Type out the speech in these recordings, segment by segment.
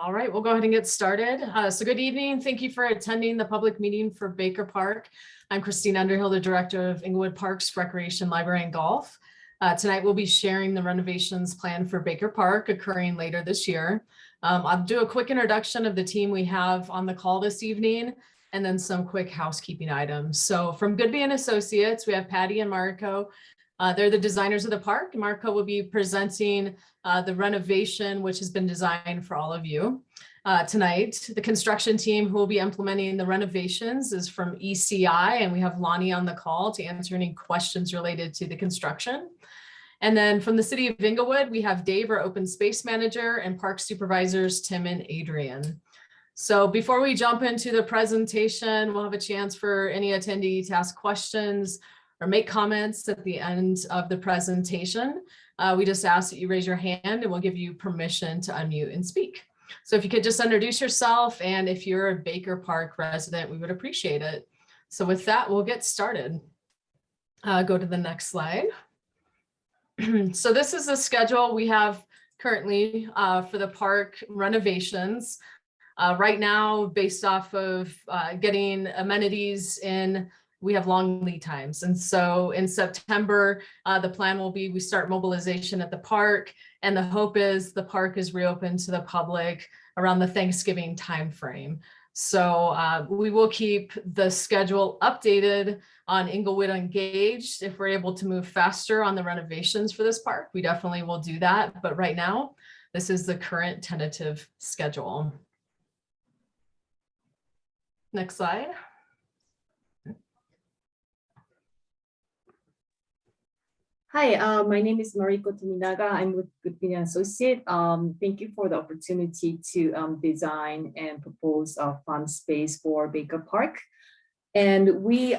All right, we'll go ahead and get started. So good evening. Thank you for attending the public meeting for Baker Park. I'm Christine Underhill, the Director of Inglewood Parks, Recreation, Library, and Golf. Tonight, we'll be sharing the renovations planned for Baker Park occurring later this year. I'll do a quick introduction of the team we have on the call this evening, and then some quick housekeeping items. So from Goodby and Associates, we have Patty and Marco. They're the designers of the park. Marco will be presenting the renovation, which has been designed for all of you tonight. The construction team who will be implementing the renovations is from ECI, and we have Lonnie on the call to answer any questions related to the construction. And then from the city of Inglewood, we have Dave, our open space manager, and park supervisors, Tim and Adrian. So before we jump into the presentation, we'll have a chance for any attendee to ask questions or make comments at the end of the presentation. We just ask that you raise your hand and we'll give you permission to unmute and speak. So if you could just introduce yourself, and if you're a Baker Park resident, we would appreciate it. So with that, we'll get started. Go to the next slide. So this is the schedule we have currently for the park renovations. Right now, based off of getting amenities in, we have long lead times. And so in September, the plan will be we start mobilization at the park, and the hope is the park is reopened to the public around the Thanksgiving timeframe. So we will keep the schedule updated on Inglewood Engaged. If we're able to move faster on the renovations for this park, we definitely will do that. But right now, this is the current tentative schedule. Next slide. Hi, my name is Mariko Tominaga. I'm with Goodby & Associate. Thank you for the opportunity to design and propose a fun space for Baker Park. And we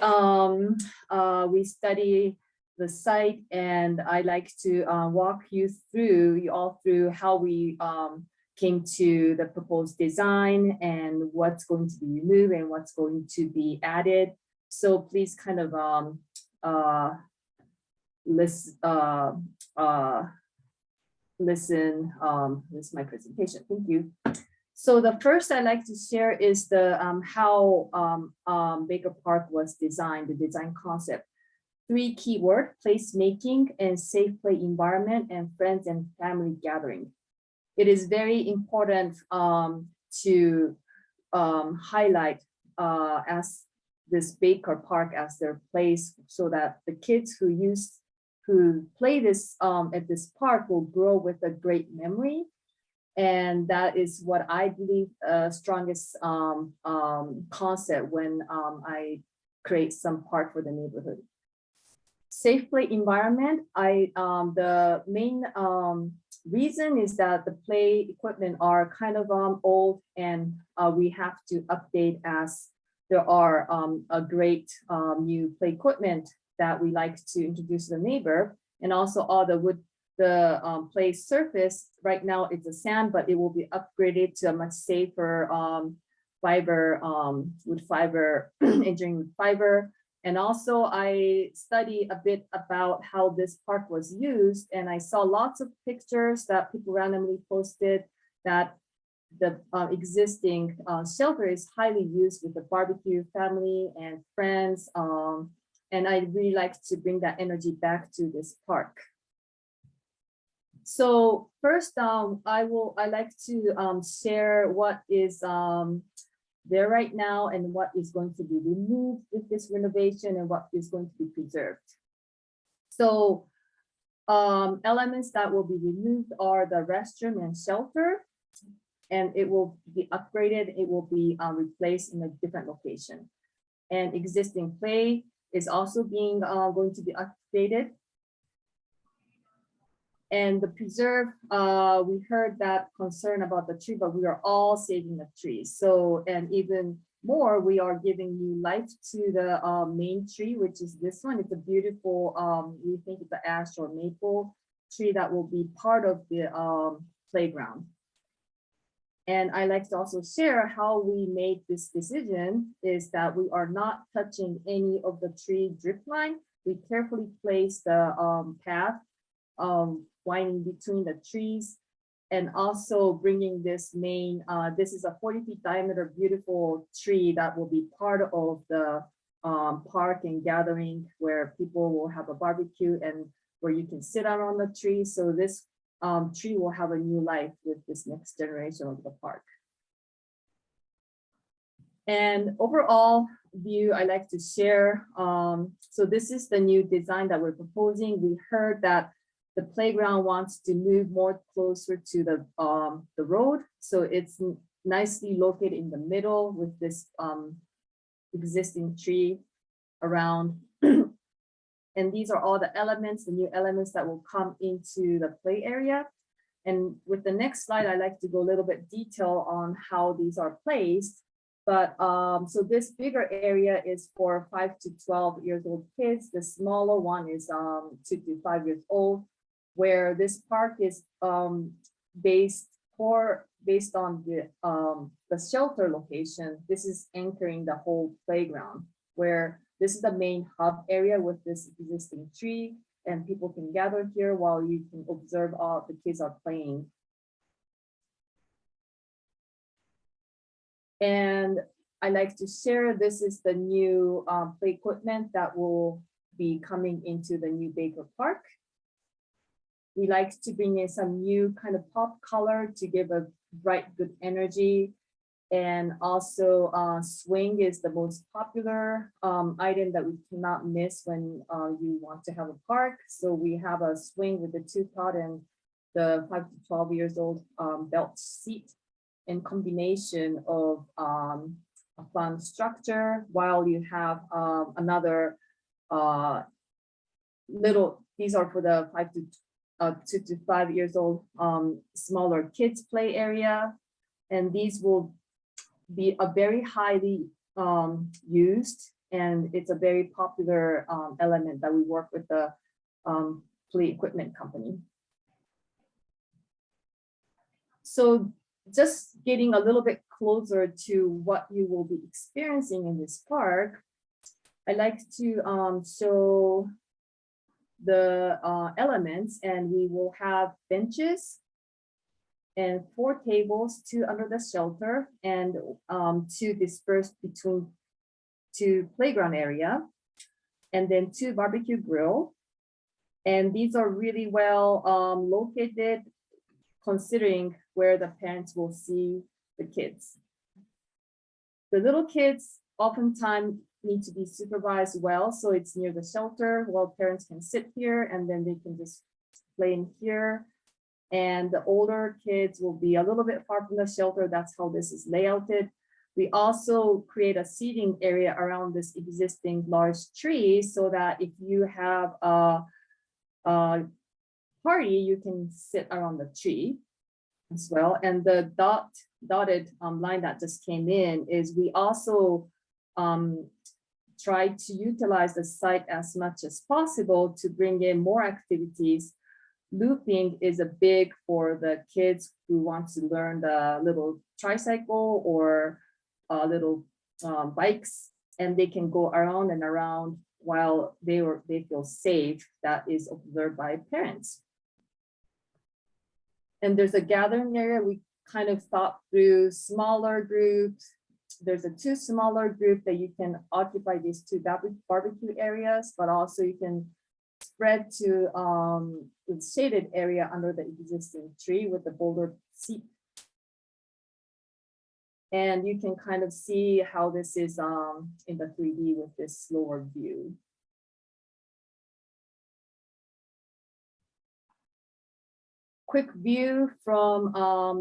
study the site, and I like to walk you through how we came to the proposed design and what's going to be removed and what's going to be added. So please kind of listen. This is my presentation. Thank you. So the first I'd like to share is the how Baker Park was designed, the design concept. 3 keywords: placemaking and safe play environment and friends and family gathering. It is very important to highlight as this Baker Park as their place, so that the kids who play this at this park will grow with a great memory. And that is what I believe strongest concept when I create some park for the neighborhood. Safe play environment. The main reason is that the play equipment are kind of old, and we have to update as there are a great new play equipment that we like to introduce to the neighbor. And also all the wood, the play surface right now it's a sand, but it will be upgraded to a much safer fiber, wood fiber, engineering fiber. And also I study a bit about how this park was used, and I saw lots of pictures that people randomly posted that the existing shelter is highly used with the barbecue, family and friends. And I really like to bring that energy back to this park. So first, I like to share what is there right now and what is going to be removed with this renovation and what is going to be preserved. So elements that will be removed are the restroom and shelter, and it will be upgraded. It will be replaced in a different location. And existing play is also being going to be updated. And the preserve, we heard that concern about the tree, but we are all saving the trees. So, and even more, we are giving new life to the main tree, which is this one. It's a beautiful, we think it's the ash or maple tree that will be part of the playground. And I like to also share how we made this decision is that we are not touching any of the tree drip line. We carefully place the path winding between the trees and also bringing this main, this is a 40 feet diameter, beautiful tree that will be part of the park and gathering where people will have a barbecue and where you can sit out on the tree. So this tree will have a new life with this next generation of the park. And overall view I like to share. So this is the new design that we're proposing. We heard that the playground wants to move more closer to the road. So it's nicely located in the middle with this existing tree around. And these are all the elements, the new elements that will come into the play area. And with the next slide, I like to go a little bit detail on how these are placed. But so this bigger area is for 5 to 12 years old kids. The smaller one is 2 to 5 years old, where this park is based on the shelter location. This is anchoring the whole playground, where this is the main hub area with this existing tree, and people can gather here while you can observe all the kids are playing. And I like to share, this is the new play equipment that will be coming into the new Baker Park. We like to bring in some new kind of pop color to give a bright, good energy. And also swing is the most popular item that we cannot miss when you want to have a park. So we have a swing with the 2-pot and the 5 to 12 years old belt seat in combination of a fun structure, while you have another these are for the 2 to 5 years old smaller kids play area. And these will be a very highly used, and it's a very popular element that we work with the play equipment company. So just getting a little bit closer to what you will be experiencing in this park, I like to show the elements, and we will have benches and 4 tables, 2 under the shelter, and 2 dispersed between 2 playground area, and then 2 barbecue grill. And these are really well located, considering where the parents will see the kids. The little kids oftentimes need to be supervised well, so it's near the shelter while parents can sit here and then they can just play in here. And the older kids will be a little bit far from the shelter. That's how this is layouted. We also create a seating area around this existing large tree so that if you have a party, you can sit around the tree as well. And the dotted line that just came in is we also try to utilize the site as much as possible to bring in more activities. Looping is a big for the kids who want to learn the little tricycle or little bikes, and they can go around and around while they feel safe. That is observed by parents. And there's a gathering area. We kind of thought through smaller groups. There's a 2 smaller group that you can occupy these 2 barbecue areas, but also you can spread to the shaded area under the existing tree with the boulder seat. And you can kind of see how this is in the 3D with this slower view. Quick view from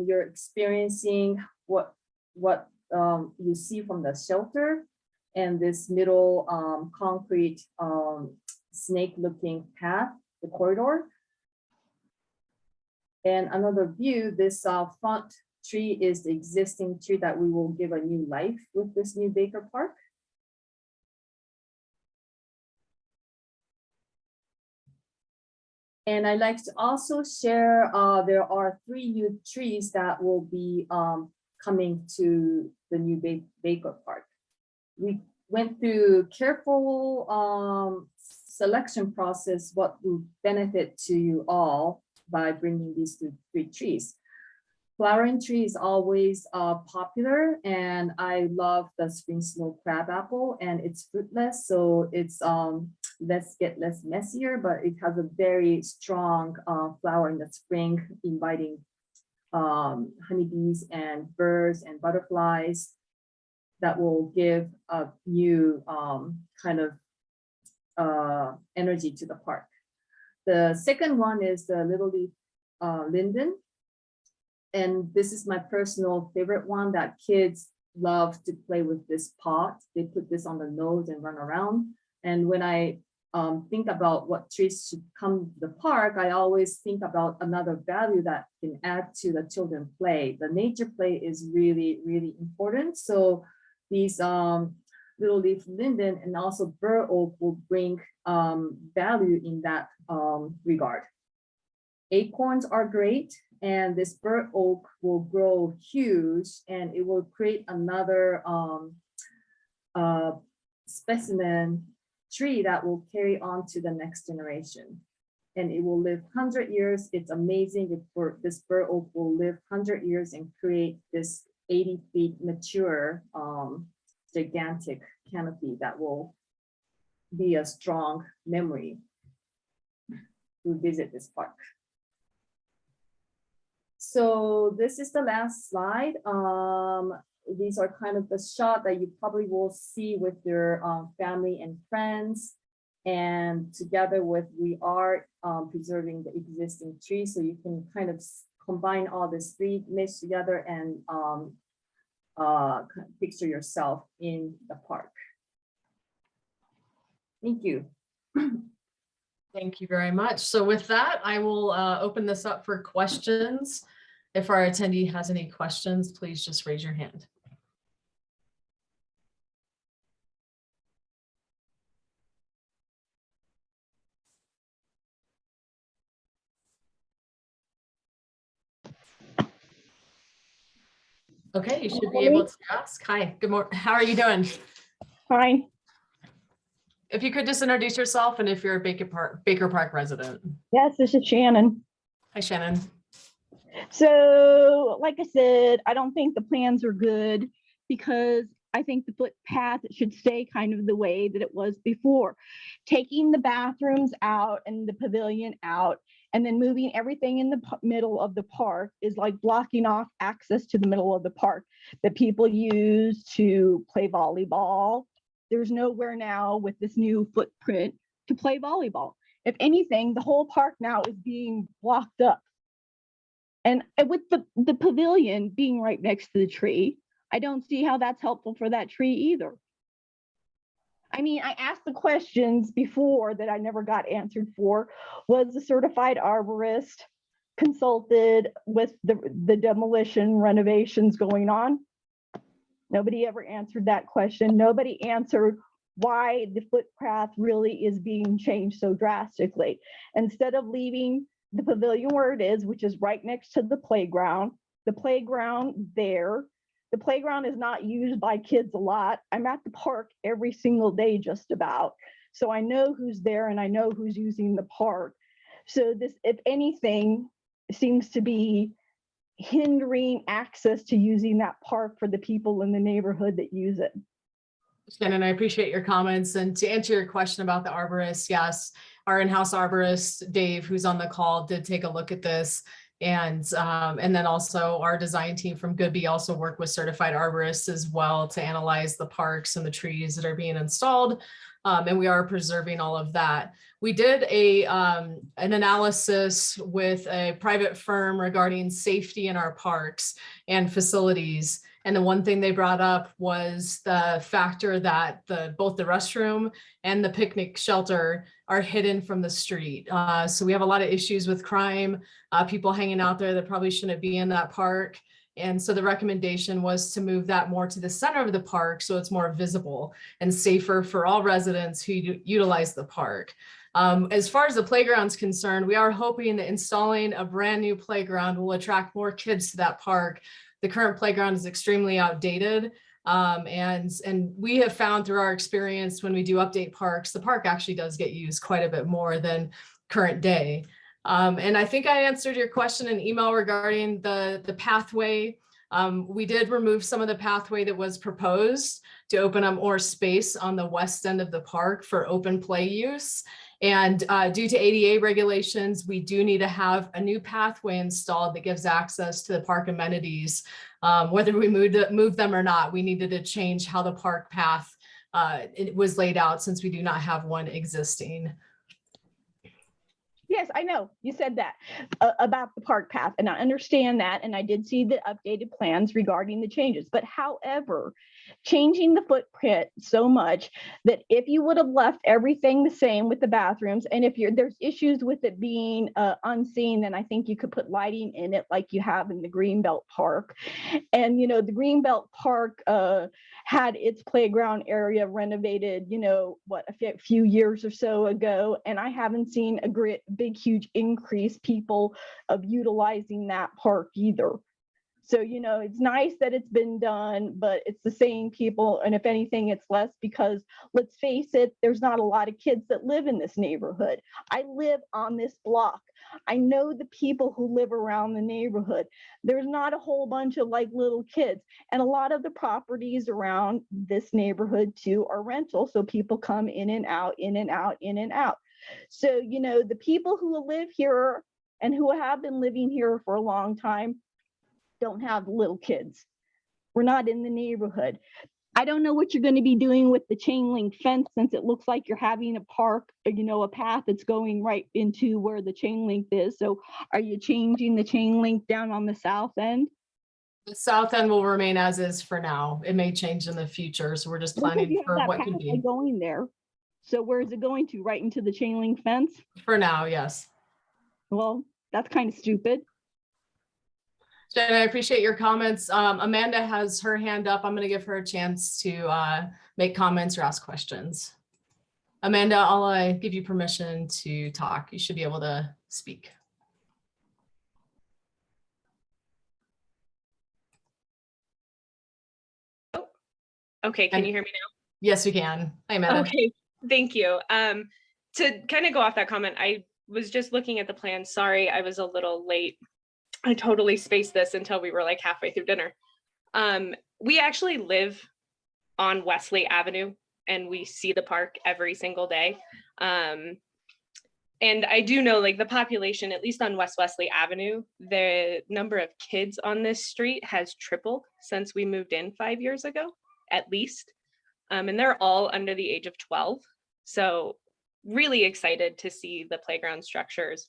you're experiencing what you see from the shelter and this middle concrete snake-looking path, the corridor. And another view, this front tree is the existing tree that we will give a new life with this new Baker Park. And I'd like to also share, there are 3 new trees that will be coming to the new Baker Park. We went through careful selection process, what will benefit to you all by bringing these 3 trees. Flowering tree is always popular, and I love the spring snow crabapple, and it's fruitless, so it's less messier, but it has a very strong flower in the spring, inviting honeybees and birds and butterflies that will give a new kind of energy to the park. The second one is the little leaf linden. And this is my personal favorite one that kids love to play with this pot. They put this on the nose and run around. And when I think about what trees should come to the park, I always think about another value that can add to the children play. The nature play is really, really important. So these little leaf linden and also bur oak will bring value in that regard. Acorns are great, and this bur oak will grow huge, and it will create another specimen tree that will carry on to the next generation. And it will live 100 years. It's amazing if this bur oak will live 100 years and create this 80 feet mature gigantic canopy that will be a strong memory to visit this park. So this is the last slide. These are kind of the shot that you probably will see with your family and friends. And together with, we are preserving the existing trees. So you can kind of combine all these three mixed together and picture yourself in the park. Thank you. Thank you very much. So with that, I will open this up for questions. If our attendee has any questions, please just raise your hand. Okay, you should be able to ask. Hi, good morning. How are you doing? Fine. If you could just introduce yourself and if you're a Baker Park resident. Yes, this is Shannon. Hi, Shannon. So, like I said, I don't think the plans are good because I think the footpath should stay kind of the way that it was before. Taking the bathrooms out and the pavilion out and then moving everything in the middle of the park is like blocking off access to the middle of the park that people use to play volleyball. There's nowhere now with this new footprint to play volleyball. If anything, the whole park now is being blocked up. And with the pavilion being right next to the tree, I don't see how that's helpful for that tree either. I mean, I asked the questions before that I never got answered for. Was the certified arborist consulted with the demolition renovations going on? Nobody ever answered that question. Nobody answered why the footpath really is being changed so drastically. Instead of leaving the pavilion where it is, which is right next to the playground there. The playground is not used by kids a lot. I'm at the park every single day just about. So I know who's there and I know who's using the park. So this, if anything, seems to be hindering access to using that park for the people in the neighborhood that use it. Shannon, I appreciate your comments. And to answer your question about the arborist, yes, our in-house arborist, Dave, who's on the call, did take a look at this. And then also our design team from Goodby also work with certified arborists as well to analyze the parks and the trees that are being installed. And we are preserving all of that. We did an analysis with a private firm regarding safety in our parks and facilities. And the one thing they brought up was the factor that both the restroom and the picnic shelter are hidden from the street. So we have a lot of issues with crime, people hanging out there that probably shouldn't be in that park. And so the recommendation was to move that more to the center of the park so it's more visible and safer for all residents who utilize the park. As far as the playground's concerned, we are hoping that installing a brand new playground will attract more kids to that park. The current playground is extremely outdated. And we have found through our experience when we do update parks, the park actually does get used quite a bit more than current day. And I think I answered your question in email regarding the pathway. We did remove some of the pathway that was proposed to open up more space on the west end of the park for open play use. And due to ADA regulations, we do need to have a new pathway installed that gives access to the park amenities. Whether we move them or not, we needed to change how the park path it was laid out, since we do not have one existing. Yes, I know you said that about the park path, and I understand that, and I did see the updated plans regarding the changes. But however, changing the footprint so much that if you would have left everything the same with the bathrooms, and if there's issues with it being unseen, then I think you could put lighting in it like you have in the Greenbelt Park. And the Greenbelt Park had its playground area renovated, a few years or so ago, and I haven't seen a big, huge increase people of utilizing that park either. So, it's nice that it's been done, but it's the same people. And if anything, it's less because, let's face it, there's not a lot of kids that live in this neighborhood. I live on this block. I know the people who live around the neighborhood. There's not a whole bunch of little kids. And a lot of the properties around this neighborhood too are rental. So people come in and out, in and out, in and out. So, the people who live here and who have been living here for a long time don't have little kids. We're not in the neighborhood. I don't know what you're going to be doing with the chain link fence, since it looks like you're having a park, a path that's going right into where the chain link is. So are you changing the chain link down on the south end? The south end will remain as is for now. It may change in the future, so we're just planning You have for that what could pathway be. going there. So where is it going to? Right into the chain link fence? For now, yes. Well, that's kind of stupid. Jen, I appreciate your comments. Amanda has her hand up. I'm going to give her a chance to make comments or ask questions. Amanda, I'll give you permission to talk. You should be able to speak. Okay, can you hear me now? Yes, we can. Hi, Amanda. Okay, thank you. To kind of go off that comment, I was just looking at the plan. Sorry, I was a little late. I totally spaced this until we were like halfway through dinner. We actually live on Wesley Avenue and we see the park every single day. And I do know the population, at least on West Wesley Avenue, the number of kids on this street has tripled since we moved in 5 years ago, at least. And they're all under the age of 12. So really excited to see the playground structures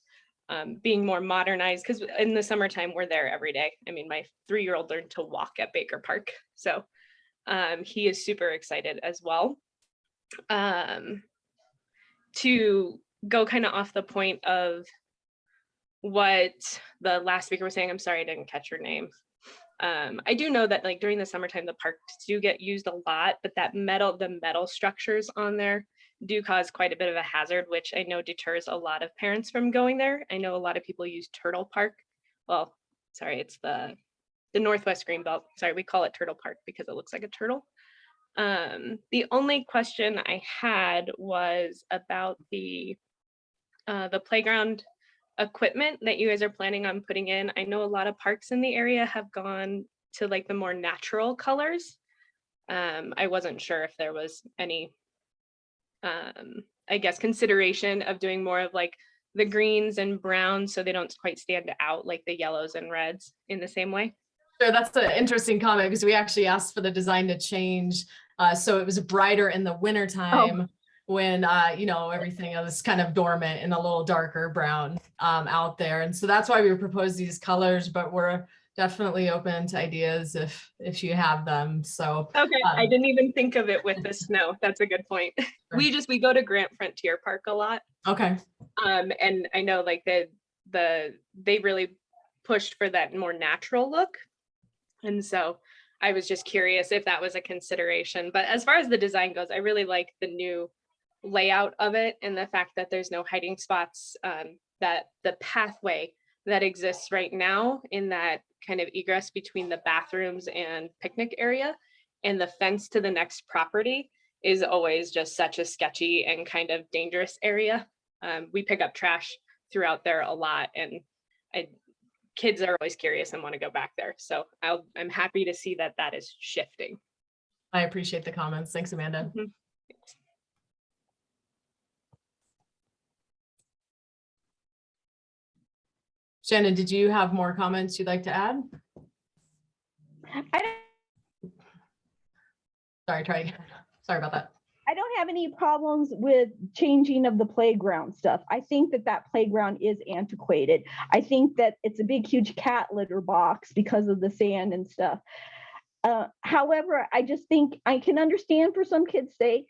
being more modernized, because in the summertime, we're there every day. I mean, my 3-year-old learned to walk at Baker Park. So he is super excited as well. To go kind of off the point of what the last speaker was saying, I'm sorry, I didn't catch your name. I do know that during the summertime, the parks do get used a lot, but the metal structures on there do cause quite a bit of a hazard, which I know deters a lot of parents from going there. I know a lot of people use Turtle Park. Well, sorry, it's the Northwest Greenbelt. Sorry, we call it Turtle Park because it looks like a turtle. The only question I had was about the playground equipment that you guys are planning on putting in. I know a lot of parks in the area have gone to the more natural colors. I wasn't sure if there was any, I guess, consideration of doing more of the greens and browns so they don't quite stand out like the yellows and reds in the same way. Sure, that's an interesting comment because we actually asked for the design to change so it was brighter in the wintertime. When everything is kind of dormant and a little darker brown out there. And so that's why we propose these colors, but we're definitely open to ideas if you have them. So okay, I didn't even think of it with the snow. That's a good point. We go to Grant Frontier Park a lot. Okay. And I know they really pushed for that more natural look. And so I was just curious if that was a consideration. But as far as the design goes, I really like the new layout of it and the fact that there's no hiding spots, that the pathway that exists right now in that kind of egress between the bathrooms and picnic area and the fence to the next property is always just such a sketchy and kind of dangerous area. We pick up trash throughout there a lot, and kids are always curious and want to go back there. So I'm happy to see that that is shifting. I appreciate the comments. Thanks, Amanda. Mhm. Shannon, did you have more comments you'd like to add? Sorry, try again. Sorry about that. I don't have any problems with changing of the playground stuff. I think that that playground is antiquated. I think that it's a big, huge cat litter box because of the sand and stuff. However, I just think I can understand for some kids' sake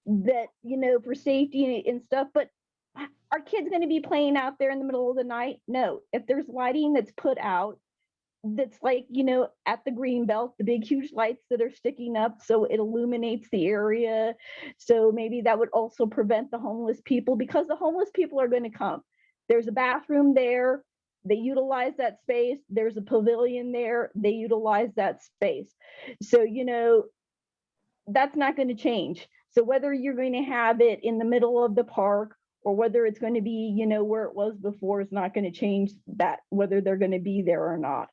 that, you know, for safety and stuff, but are kids going to be playing out there in the middle of the night? No. If there's lighting that's put out, that's like, you know, at the green belt, the big huge lights that are sticking up so it illuminates the area. So maybe that would also prevent the homeless people, because the homeless people are going to come. There's a bathroom there, they utilize that space. There's a pavilion there, they utilize that space. So, you know, that's not going to change. So whether you're going to have it in the middle of the park or whether it's going to be, you know, where it was before, is not going to change that, whether they're going to be there or not.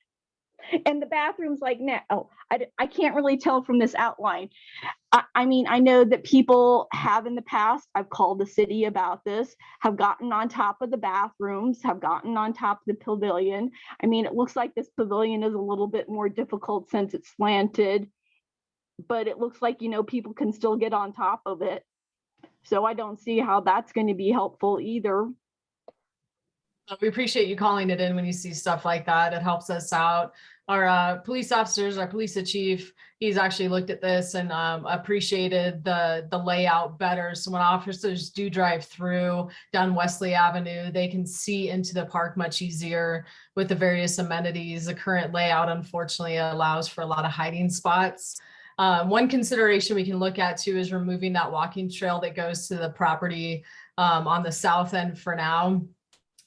And the bathrooms like now, I can't really tell from this outline. I mean, I know that people have in the past, I've called the city about this, have gotten on top of the bathrooms, have gotten on top of the pavilion. I mean, it looks like this pavilion is a little bit more difficult since it's slanted, but it looks like, you know, people can still get on top of it. So I don't see how that's going to be helpful either. We appreciate you calling it in when you see stuff like that. It helps us out. Our police officers, our police chief, he's actually looked at this and appreciated the layout better. So when officers do drive through down Wesley Avenue, they can see into the park much easier with the various amenities. The current layout, unfortunately, allows for a lot of hiding spots. One consideration we can look at too is removing that walking trail that goes to the property on the south end for now.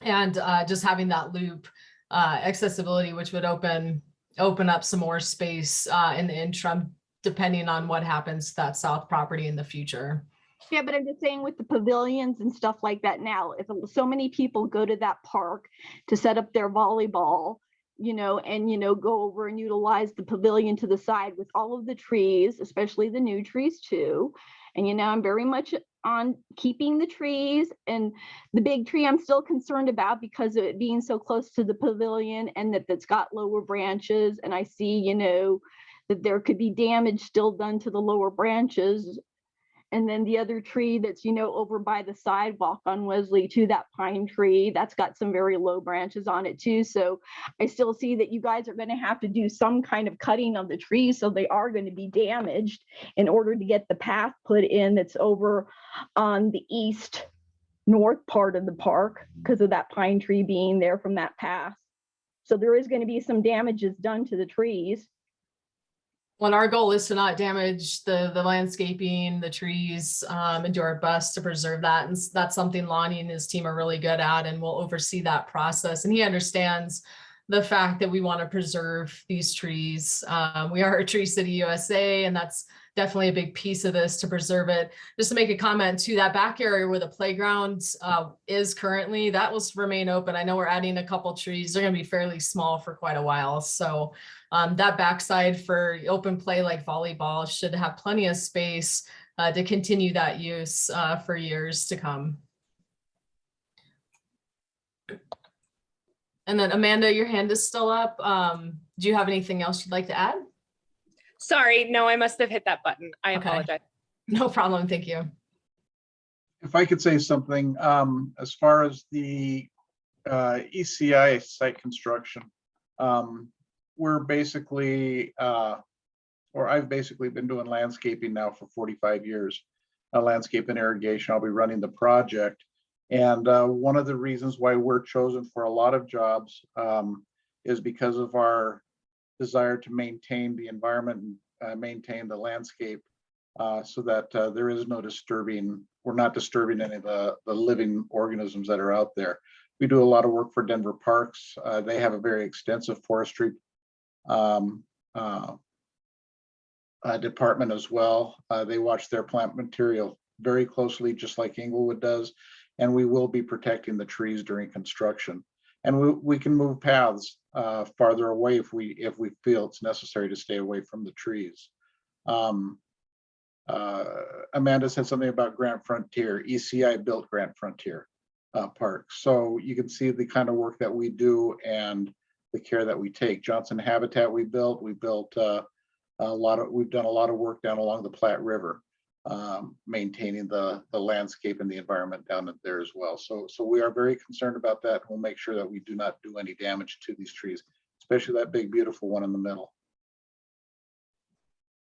And just having that loop accessibility, which would open up some more space in the interim, depending on what happens to that south property in the future. Yeah, but I'm just saying with the pavilions and stuff like that now, if so many people go to that park to set up their volleyball, you know, and, you know, go over and utilize the pavilion to the side with all of the trees, especially the new trees too. And, you know, I'm very much on keeping the trees, and the big tree I'm still concerned about because of it being so close to the pavilion and that it's got lower branches. And I see, you know, that there could be damage still done to the lower branches. And then the other tree that's, you know, over by the sidewalk on Wesley too, that pine tree, that's got some very low branches on it too. So I still see that you guys are going to have to do some kind of cutting of the trees. So they are going to be damaged in order to get the path put in that's over on the east north part of the park because of that pine tree being there from that path. So there is going to be some damages done to the trees. Well, our goal is to not damage the landscaping, the trees, and do our best to preserve that. And that's something Lonnie and his team are really good at, and will oversee that process. And he understands the fact that we want to preserve these trees. We are a Tree City USA, and that's definitely a big piece of this, to preserve it. Just to make a comment to that back area where the playground is currently, that will remain open. I know we're adding a couple trees. They're going to be fairly small for quite a while. So that backside for open play like volleyball should have plenty of space to continue that use for years to come. And then Amanda, your hand is still up. Do you have anything else you'd like to add? Sorry, no, I must have hit that button. I Okay. apologize. No problem. Thank you. If I could say something, as far as the ECI site construction, we're basically, or I've basically been doing landscaping now for 45 years, landscape and irrigation. I'll be running the project. And one of the reasons why we're chosen for a lot of jobs is because of our desire to maintain the environment and maintain the landscape so that there is no disturbing, we're not disturbing any of the living organisms that are out there. We do a lot of work for Denver Parks. They have a very extensive forestry department as well. They watch their plant material very closely, just like Inglewood does. and we will be protecting the trees during construction. And we can move paths farther away if we feel it's necessary to stay away from the trees. Amanda said something about Grant Frontier. ECI built Grant Frontier Park. So you can see the kind of work that we do and the care that we take. Johnson Habitat we built we've done a lot of work down along the Platte River, maintaining the landscape and the environment down there as well. So we are very concerned about that. We'll make sure that we do not do any damage to these trees, especially that big, beautiful one in the middle.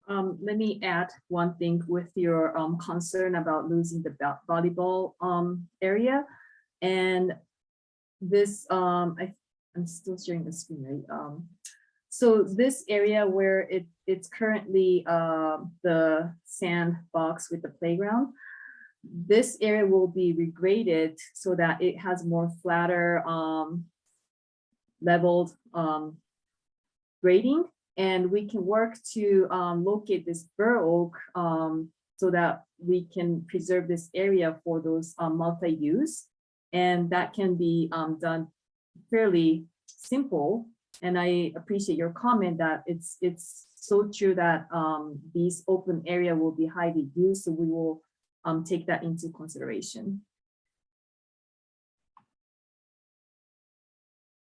Let me add one thing with your concern about losing the volleyball area. And this, I'm still sharing the screen, right? So this area where it's currently the sandbox with the playground, this area will be regraded so that it has more flatter, leveled grading. And we can work to locate this bur oak so that we can preserve this area for those multi-use. And that can be done fairly simple. And I appreciate your comment that it's so true that these open area will be highly used. So we will take that into consideration.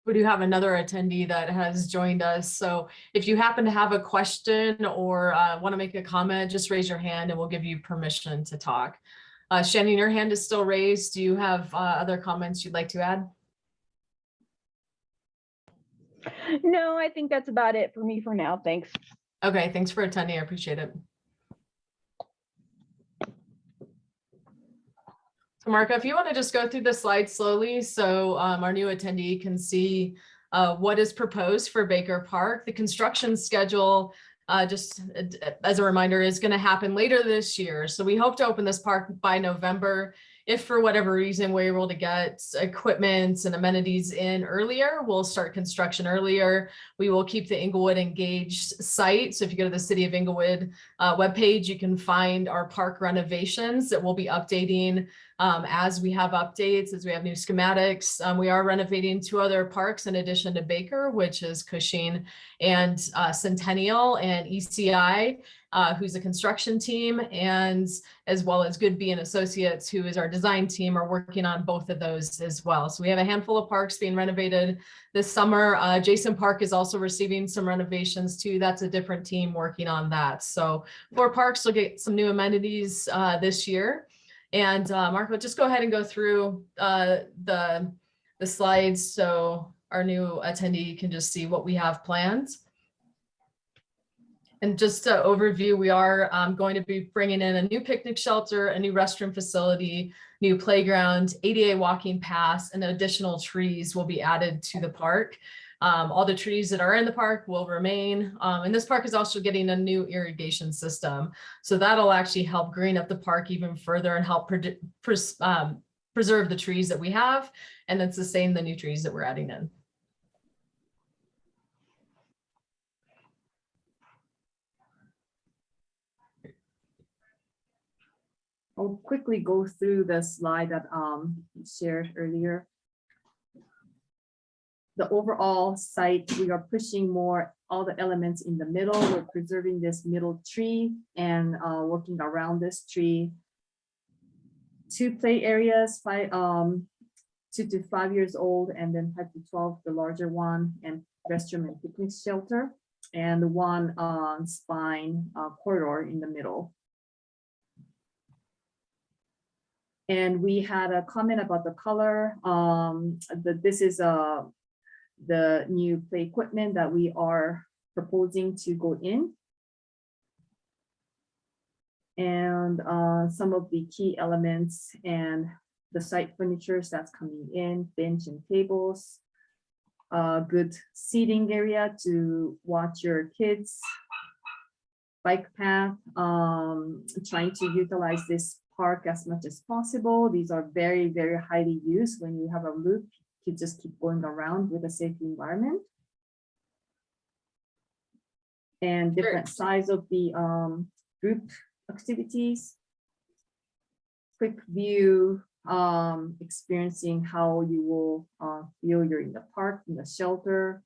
We do have another attendee that has joined us. So if you happen to have a question or want to make a comment, just raise your hand and we'll give you permission to talk. Shannon, your hand is still raised. Do you have other comments you'd like to add? No, I think that's about it for me for now. Thanks. Okay, thanks for attending. I appreciate it. So Marco, if you want to just go through the slides slowly so our new attendee can see what is proposed for Baker Park. The construction schedule, just as a reminder, is going to happen later this year. So we hope to open this park by November. If for whatever reason we're able to get equipment and amenities in earlier, we'll start construction earlier. We will keep the Inglewood engaged site. So if you go to the City of Inglewood webpage, you can find our park renovations that we'll be updating as we have updates, as we have new schematics. We are renovating 2 other parks in addition to Baker, which is Cushing and Centennial, and ECI, who's a construction team, and as well as Goodby and Associates, who is our design team, are working on both of those as well. So we have a handful of parks being renovated this summer. Jason Park is also receiving some renovations too. That's a different team working on that. So 4 parks will get some new amenities this year. And Marco, just go ahead and go through the slides so our new attendee can just see what we have planned. And just to overview, we are going to be bringing in a new picnic shelter, a new restroom facility, new playground, ADA walking paths, and additional trees will be added to the park. All the trees that are in the park will remain. And this park is also getting a new irrigation system. So that'll actually help green up the park even further and help preserve the trees that we have and then sustain the new trees that we're adding in. I'll quickly go through the slide that shared earlier. The overall site, we are pushing more all the elements in the middle. We're preserving this middle tree and working around this tree. 2 play areas, 2 to 5 years old, and then 5 to 12, the larger one, and restroom and picnic shelter, and 1 spine corridor in the middle. And we had a comment about the color. This is the new play equipment that we are proposing to go in. And some of the key elements and the site furnitures that's coming in, bench and tables, good seating area to watch your kids, bike path, trying to utilize this park as much as possible. These are very, very highly used. When you have a loop, you just keep going around with a safe environment. And different size of the group activities. Quick view experiencing how you will feel you're in the park, in the shelter.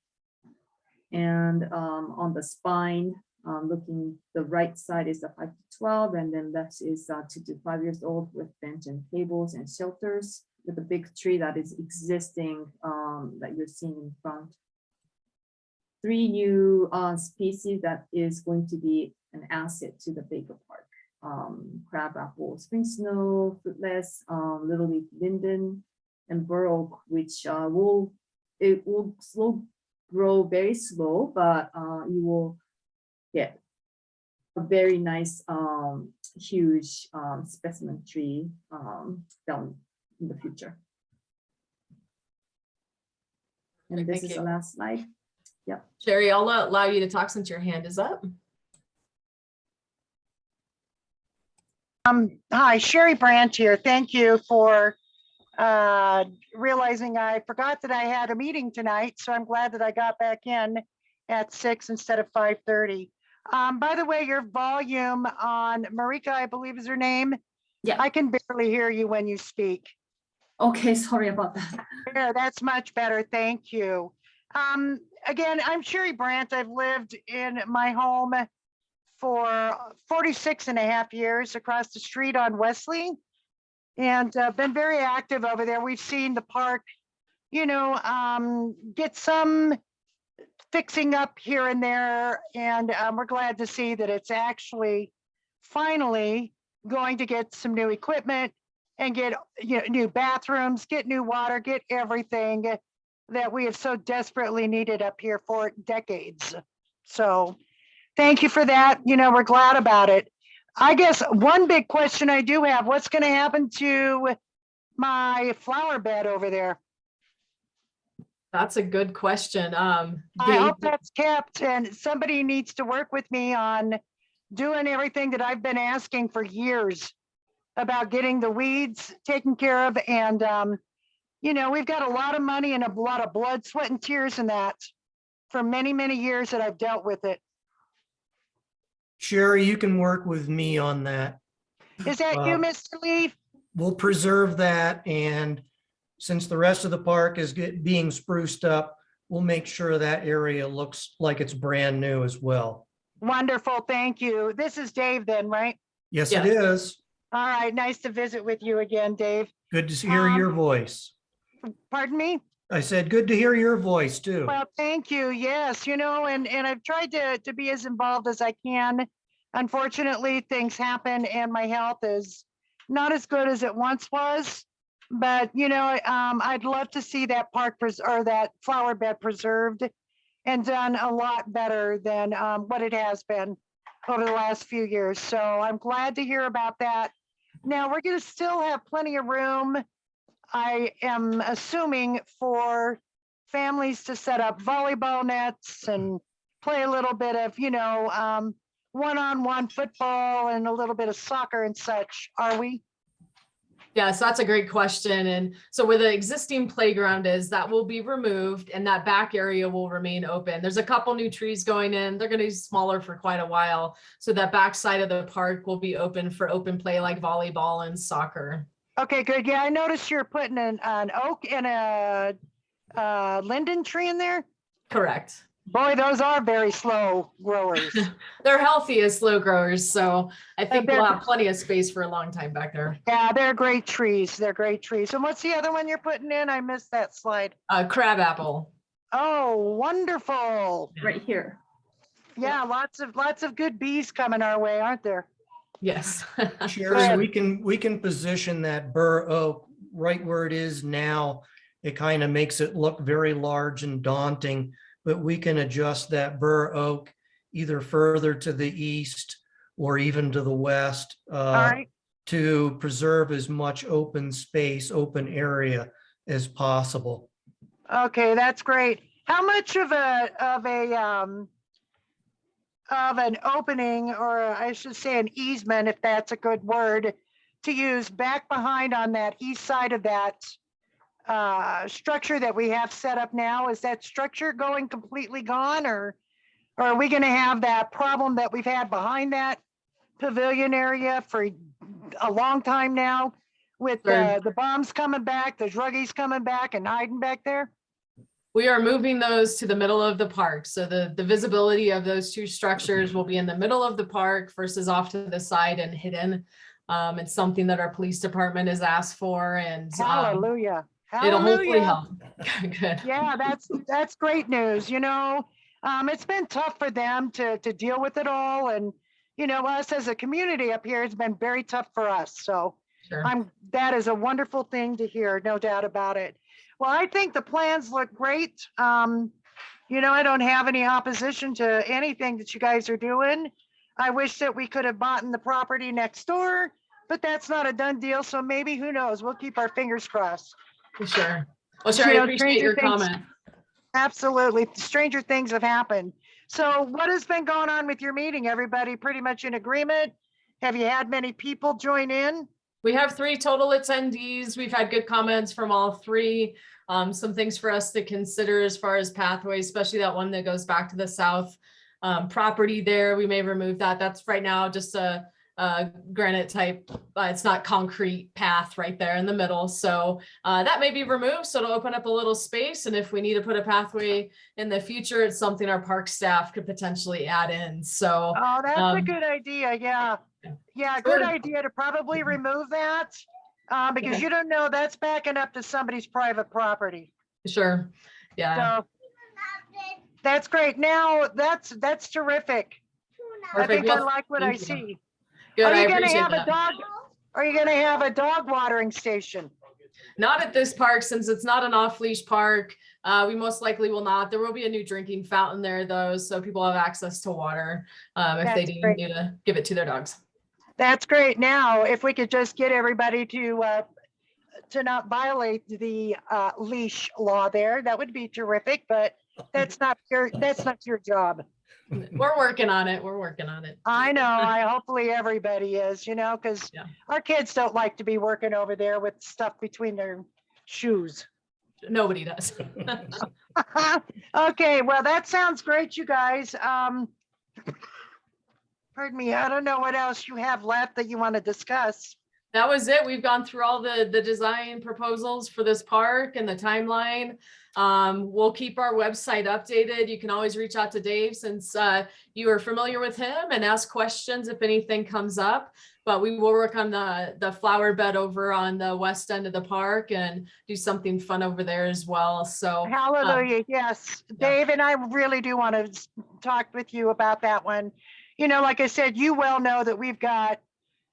And on the spine, looking the right side is the 5 to 12, and then left is 2 to 5 years old with bench and tables and shelters with the big tree that is existing that you're seeing in front. 3 new species that is going to be an asset to the Baker Park. Crabapple, spring snow, fruitless, little leaf linden, and bur oak, which will grow very slow, but you will get a very nice, huge specimen tree down in the future. And this Thank is you. the last slide. Sherry, I'll allow you to talk since your hand is up. Hi, Sherry Brandt here. Thank you for realizing I forgot that I had a meeting tonight, so I'm glad that I got back in at 6 instead of 5:30. By the way, your volume on Marika, I believe is her name. Yeah. I can barely hear you when you speak. Okay, sorry about that. Yeah, that's much better. Thank you. Again, I'm Sherry Brandt. I've lived in my home for 46 and a half years across the street on Wesley, and been very active over there. We've seen the park, get some fixing up here and there, and we're glad to see that it's actually finally going to get some new equipment and get new bathrooms, get new water, get everything that we have so desperately needed up here for decades. So thank you for that. We're glad about it. I guess one big question I do have, what's going to happen to my flower bed over there? That's a good question. I Dave, hope that's kept, and somebody needs to work with me on doing everything that I've been asking for years about getting the weeds taken care of. And, we've got a lot of money and a lot of blood, sweat, and tears in that for many, many years that I've dealt with it. Sherry, you can work with me on that. Is that you, Mr. Lee? We'll preserve that, and since the rest of the park is being spruced up, we'll make sure that area looks like it's brand new as well. Wonderful, thank you. This is Dave then, right? Yes, Yes. it is. All right, nice to visit with you again, Dave. Good to hear your voice. Pardon me? I said, good to hear your voice too. Well, thank you. Yes, and I've tried to be as involved as I can. Unfortunately, things happen and my health is not as good as it once was. But, I'd love to see that park or that flower bed preserved and done a lot better than what it has been over the last few years. So I'm glad to hear about that. Now, we're going to still have plenty of room, I am assuming, for families to set up volleyball nets and play a little bit of, one-on-one football and a little bit of soccer and such, are we? yes, that's a great question. And so where the existing playground is, that will be removed and that back area will remain open. There's a couple new trees going in. They're going to be smaller for quite a while. So that back side of the park will be open for open play like volleyball and soccer. Okay, good. Yeah, I noticed you're putting an oak and a linden tree in there. Correct. Boy, those are very slow growers. They're healthy as slow growers. So I think we'll have plenty of space for a long time back there. Yeah, they're great trees. They're great trees. And what's the other one you're putting in? I missed that slide. Crabapple. Oh, wonderful. Right here. Yeah, lots of good bees coming our way, aren't there? Yes. Sherry, we can position that bur oak right where it is now. It kind of makes it look very large and daunting, but we can adjust that bur oak either further to the east or even to the west All right. to preserve as much open space, open area as possible. Okay, that's great. How much of an opening, or I should say an easement, if that's a good word, to use back behind on that east side of that structure that we have set up now? Is that structure going completely gone, or are we going to have that problem that we've had behind that pavilion area for a long time now, with Sure. the bombs coming back, the druggies coming back and hiding back there? We are moving those to the middle of the park. So the visibility of those two structures will be in the middle of the park versus off to the side and hidden. It's something that our police department has asked for, and Hallelujah. it'll hopefully Hallelujah. help. Good. Yeah, that's great news. It's been tough for them to deal with it all. And, us as a community up here, it's been very tough for us. So Sure. that is a wonderful thing to hear, no doubt about it. Well, I think the plans look great. I don't have any opposition to anything that you guys are doing. I wish that we could have bought in the property next door, but that's not a done deal. So maybe, who knows? We'll keep our fingers crossed. Sure. Well, sure. I appreciate stranger your things- comment. Absolutely. Stranger things have happened. So what has been going on with your meeting? Everybody pretty much in agreement? Have you had many people join in? We have 3 total attendees. We've had good comments from all 3. Some things for us to consider as far as pathways, especially that one that goes back to the south property there. We may remove that. That's right now just a granite type. It's not concrete path right there in the middle. So that may be removed. So it'll open up a little space. And if we need to put a pathway in the future, it's something our park staff could potentially add in. So Oh, that's a good idea. Yeah. Yeah, good idea to probably remove that because Okay. you don't know that's backing up to somebody's private property. sure. Yeah. So that's great. Now that's terrific. I Perfect. think I Well, like what I thank you. see. Good. Are I you going to appreciate have a that. dog? Are you going to have a dog watering station? Not at this park, since it's not an off-leash park. We most likely will not. There will be a new drinking fountain there though, so people have access to water if they That's do great. need to give it to their dogs. That's great. Now, if we could just get everybody to not violate the leash law there, that would be terrific. But that's not your job. We're working on it. We're working on it. I know. Hopefully everybody is, because Yeah. our kids don't like to be working over there with stuff between their shoes. Nobody does. Okay, well, that sounds great, you guys. Pardon me, I don't know what else you have left that you want to discuss. That was it. We've gone through all the design proposals for this park and the timeline. We'll keep our website updated. You can always reach out to Dave since you are familiar with him and ask questions if anything comes up. But we will work on the flower bed over on the west end of the park and do something fun over there as well. So Hallelujah, yes. yeah. Dave and I really do want to talk with you about that one. Like I said, you well know that we've got,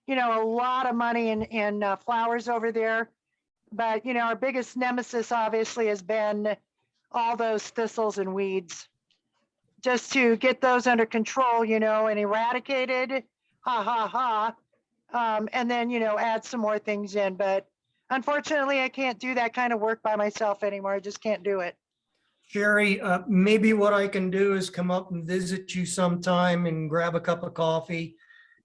a lot of money in flowers over there. But, our biggest nemesis obviously has been all those thistles and weeds. Just to get those under control, and eradicated, and then, add some more things in. But unfortunately, I can't do that kind of work by myself anymore. I just can't do it. Sherry, maybe what I can do is come up and visit you sometime and grab a cup of coffee.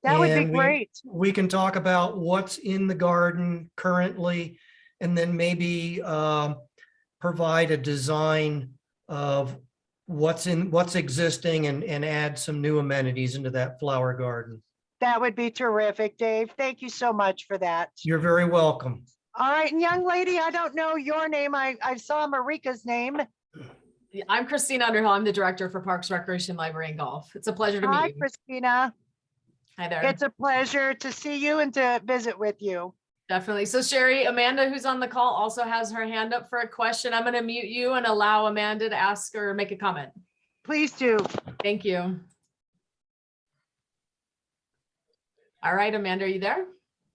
That would be and great. We can talk about what's in the garden currently, and then maybe provide a design of what's existing and add some new amenities into that flower garden. That would be terrific, Dave. Thank you so much for that. You're very welcome. All right, and young lady, I don't know your name. I saw Marika's name. I'm Christine Underhill. I'm the director for Parks, Recreation, Library, and Golf. It's a pleasure to Hi, meet you. Christina. Hi there. It's a pleasure to see you and to visit with you. Definitely. So Sherry, Amanda, who's on the call, also has her hand up for a question. I'm going to mute you and allow Amanda to ask or make a comment. Please do. Thank you. All right, Amanda, are you there?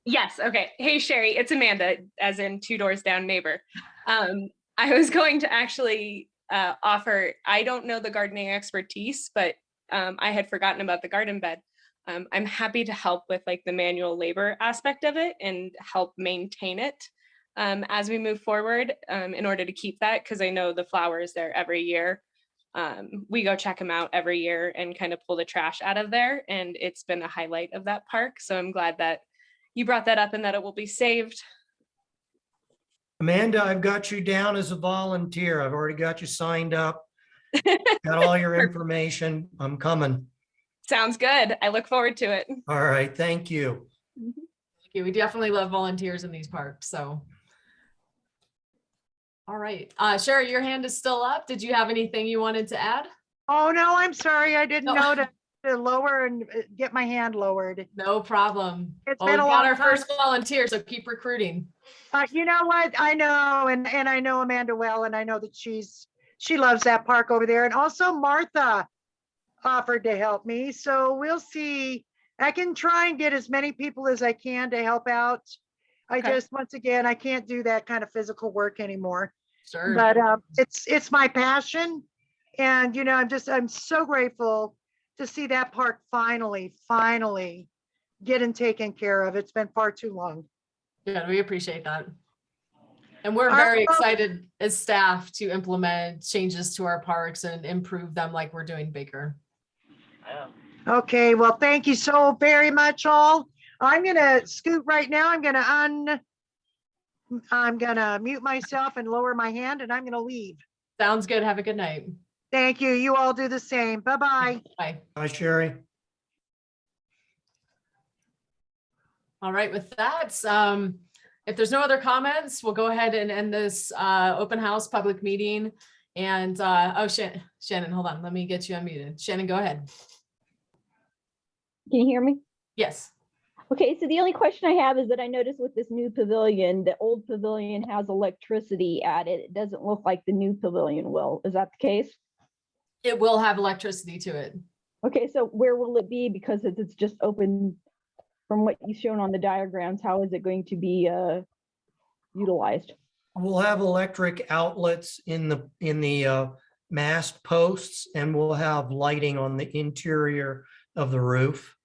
Yes. Okay. Hey, Sherry, it's Amanda, as in 2 doors down neighbor. I was going to actually offer, I don't know the gardening expertise, but I had forgotten about the garden bed. I'm happy to help with like the manual labor aspect of it and help maintain it as we move forward in order to keep that, because I know the flowers there every year. We go check them out every year and kind of pull the trash out of there. And it's been a highlight of that park. So I'm glad that you brought that up and that it will be saved. Amanda, I've got you down as a volunteer. I've already got you signed up. Got all your information. I'm coming. Sounds good. I look forward to it. All right, thank you. Thank you. We definitely love volunteers in these parks, so. All right, Sherry, your hand is still up. Did you have anything you wanted to add? Oh, no, I'm sorry. I didn't No. know to lower and get my hand lowered. No problem. It's Well, been we a got long our time. first volunteer, so keep recruiting. You know what? I know, and I know Amanda well, and I know that she loves that park over there. And also Martha offered to help me. So we'll see. I can try and get as many people as I can to help out. I Okay. just, once again, I can't do that kind of physical work anymore. Sure. But it's my passion. And, you know, I'm so grateful to see that park finally getting taken care of. It's been far too long. Yeah, we appreciate that. And we're All right, very well- excited as staff to implement changes to our parks and improve them like we're doing Baker. Okay, well, thank you so very much all. I'm gonna scoot right now. I'm gonna mute myself and lower my hand, and I'm gonna leave. Sounds good. Have a good night. Thank you. You all do the same. Bye-bye. Bye. Hi, Sherry. All right, with that, if there's no other comments, we'll go ahead and end this open house public meeting. And oh, Shannon, hold on. Let me get you unmuted. Shannon, go ahead. Can you hear me? Yes. Okay, so the only question I have is that I noticed with this new pavilion, the old pavilion has electricity at it. It doesn't look like the new pavilion will. Is that the case? It will have electricity to it. Okay, so where will it be? Because it's just open from what you've shown on the diagrams. How is it going to be utilized? We'll have electric outlets in the mast posts, and we'll have lighting on the interior of the roof.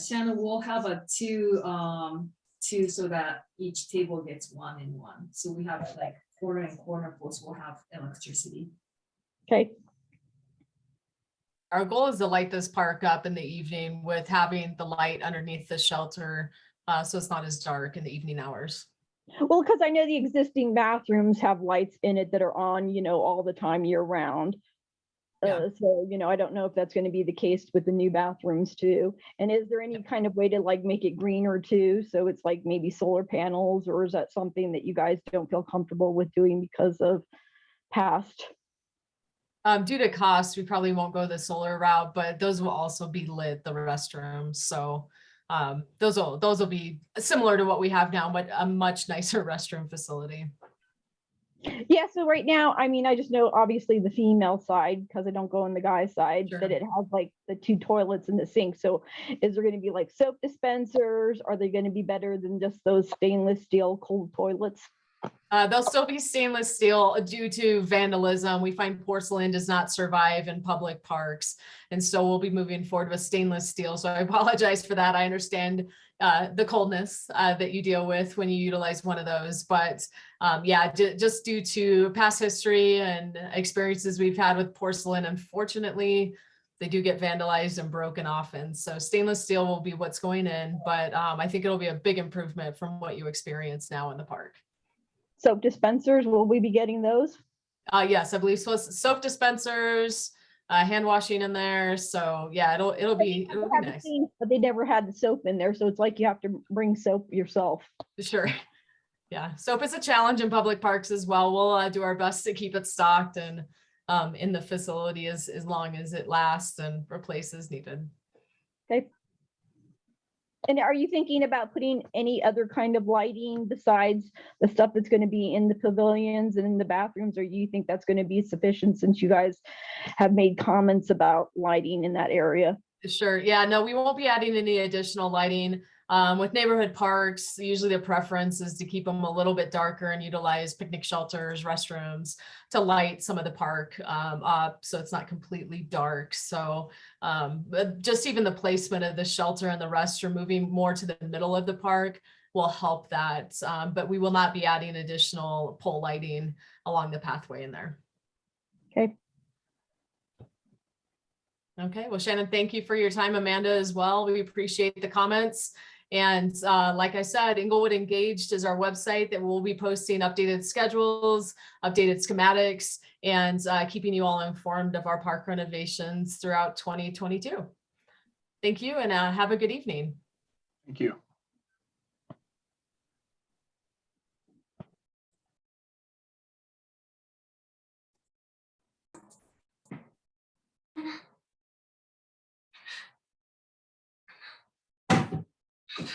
Shannon, we'll have a two so that each table gets one and one. So we have like corner and corner posts will have electricity. Okay, Our goal is to light this park up in the evening with having the light underneath the shelter, so it's not as dark in the evening hours. well, because I know the existing bathrooms have lights in it that are on, all the time year round. Yeah. So, I don't know if that's going to be the case with the new bathrooms too. And is there any kind of way to like make it greener too? So it's like maybe solar panels, or is that something that you guys don't feel comfortable with doing because of past? Due to cost, we probably won't go the solar route, but those will also be lit, the restrooms. So those will be similar to what we have now, but a much nicer restroom facility. Yeah, so right now, I mean, I just know obviously the female side, because I don't go on the guy's side, Sure. that it has like the 2 toilets and the sink. So is there going to be like soap dispensers? Are they going to be better than just those stainless steel cold toilets? They'll still be stainless steel due to vandalism. We find porcelain does not survive in public parks. And so we'll be moving forward with stainless steel. So I apologize for that. I understand the coldness that you deal with when you utilize one of those. But yeah, just due to past history and experiences we've had with porcelain, unfortunately, they do get vandalized and broken often. So stainless steel will be what's going in. But I think it'll be a big improvement from what you experience now in the park. Soap dispensers, will we be getting those? Yes, I believe so. Soap dispensers, hand washing in there. So yeah, it'll be nice. But they never had the soap in there. So it's like you have to bring soap yourself. Sure. Yeah, soap is a challenge in public parks as well. We'll do our best to keep it stocked and in the facility as long as it lasts and replace as needed. Okay. And are you thinking about putting any other kind of lighting besides the stuff that's going to be in the pavilions and in the bathrooms? Or do you think that's going to be sufficient since you guys have made comments about lighting in that area? Sure. Yeah, no, we won't be adding any additional lighting. With neighborhood parks, usually the preference is to keep them a little bit darker and utilize picnic shelters, restrooms to light some of the park up so it's not completely dark. So but just even the placement of the shelter and the restroom moving more to the middle of the park will help that. But we will not be adding additional pole lighting along the pathway in there. Okay. Okay, well, Shannon, thank you for your time. Amanda as well. We appreciate the comments. And like I said, Inglewood Engaged is our website that we'll be posting updated schedules, updated schematics, and keeping you all informed of our park renovations throughout 2022. Thank you and have a good evening. Thank you.